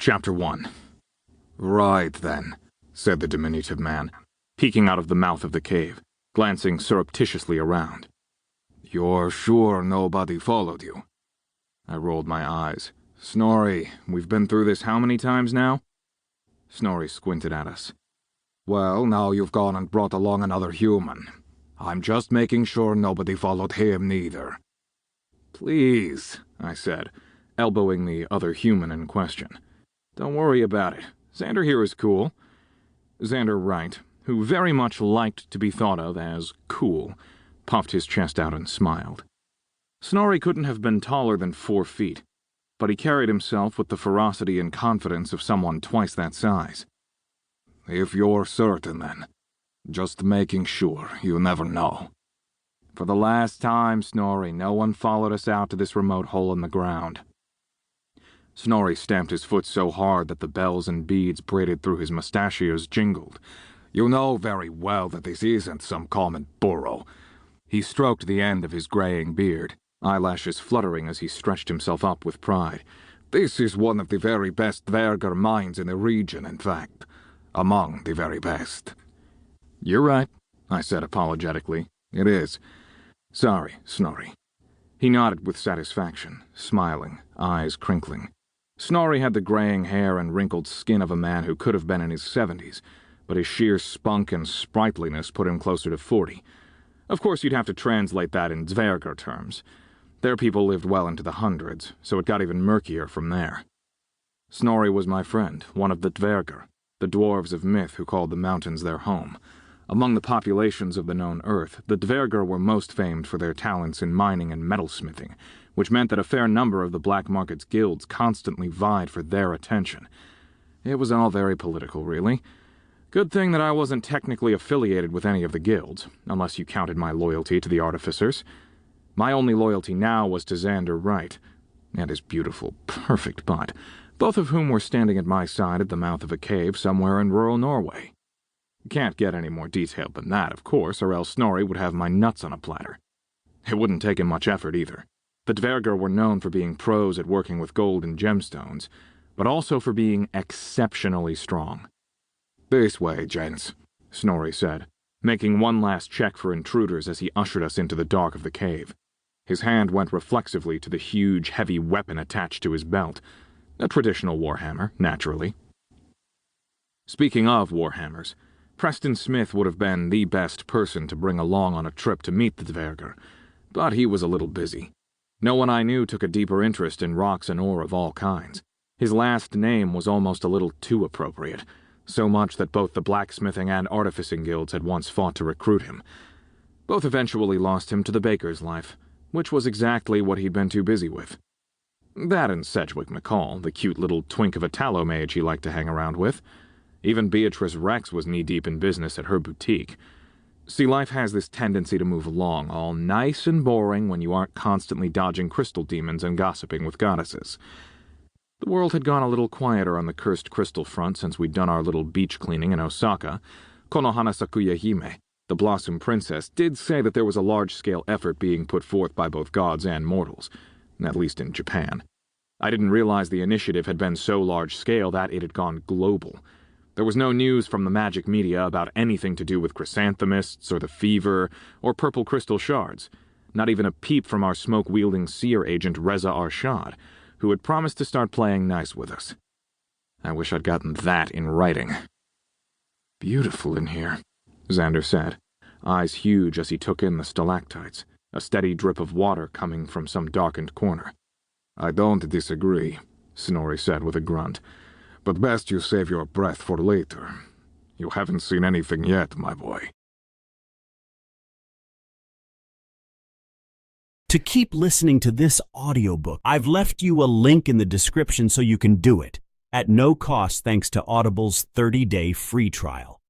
Chapter 1. Right then, said the diminutive man, peeking out of the mouth of the cave, glancing surreptitiously around. You're sure nobody followed you? I rolled my eyes. Snorri, we've been through this how many times now? Snorri squinted at us. Well, now you've gone and brought along another human. I'm just making sure nobody followed him neither. Please, I said, elbowing the other human in question. Don't worry about it. Xander here is cool. Xander Wright, who very much liked to be thought of as cool, puffed his chest out and smiled. Snorri couldn't have been taller than 4 feet, but he carried himself with the ferocity and confidence of someone twice that size. If you're certain, then. Just making sure, you never know. For the last time, Snorri, no one followed us out to this remote hole in the ground. Snorri stamped his foot so hard that the bells and beads braided through his mustachios jingled. You know very well that this isn't some common burrow. He stroked the end of his graying beard, eyelashes fluttering as he stretched himself up with pride. This is one of the very best Dvergar mines in the region, in fact. Among the very best. You're right, I said apologetically. It is. Sorry, Snorri. He nodded with satisfaction, smiling, eyes crinkling. Snorri had the graying hair and wrinkled skin of a man who could have been in his 70s, but his sheer spunk and sprightliness put him closer to 40. Of course, you'd have to translate that in Dvergar terms. Their people lived well into the hundreds, so it got even murkier from there. Snorri was my friend, one of the Dvergar, the dwarves of myth who called the mountains their home. Among the populations of the known earth, the Dvergar were most famed for their talents in mining and metalsmithing, which meant that a fair number of the black market's guilds constantly vied for their attention. It was all very political, really. Good thing that I wasn't technically affiliated with any of the guilds, unless you counted my loyalty to the artificers. My only loyalty now was to Xander Wright, and his beautiful, perfect butt, both of whom were standing at my side at the mouth of a cave somewhere in rural Norway. Can't get any more detailed than that, of course, or else Snorri would have my nuts on a platter. It wouldn't take him much effort, either. The Dvergar were known for being pros at working with gold and gemstones, but also for being exceptionally strong. This way, gents, Snorri said, making one last check for intruders as he ushered us into the dark of the cave. His hand went reflexively to the huge, heavy weapon attached to his belt. A traditional warhammer, naturally. Speaking of warhammers, Preston Smith would have been the best person to bring along on a trip to meet the Dvergar, but he was a little busy. No one I knew took a deeper interest in rocks and ore of all kinds. His last name was almost a little too appropriate, so much that both the blacksmithing and artificing guilds had once fought to recruit him. Both eventually lost him to the baker's life, which was exactly what he'd been too busy with. That and Sedgwick McCall, the cute little twink of a tallow mage he liked to hang around with. Even Beatrice Rex was knee-deep in business at her boutique. See, life has this tendency to move along, all nice and boring when you aren't constantly dodging crystal demons and gossiping with goddesses. The world had gone a little quieter on the cursed crystal front since we'd done our little beach cleaning in Osaka. Konohana Sakuya Hime, the Blossom Princess, did say that there was a large-scale effort being put forth by both gods and mortals, at least in Japan. I didn't realize the initiative had been so large-scale that it had gone global. There was no news from the magic media about anything to do with chrysanthemists or the fever or purple crystal shards. Not even a peep from our smoke-wielding seer agent Reza Arshad, who had promised to start playing nice with us. I wish I'd gotten that in writing. Beautiful in here, Xander said, eyes huge as he took in the stalactites, a steady drip of water coming from some darkened corner. I don't disagree, Snorri said with a grunt. But best you save your breath for later. You haven't seen anything yet, my boy. To keep listening to this audiobook, I've left you a link in the description so you can do it, at no cost thanks to Audible's 30-day free trial.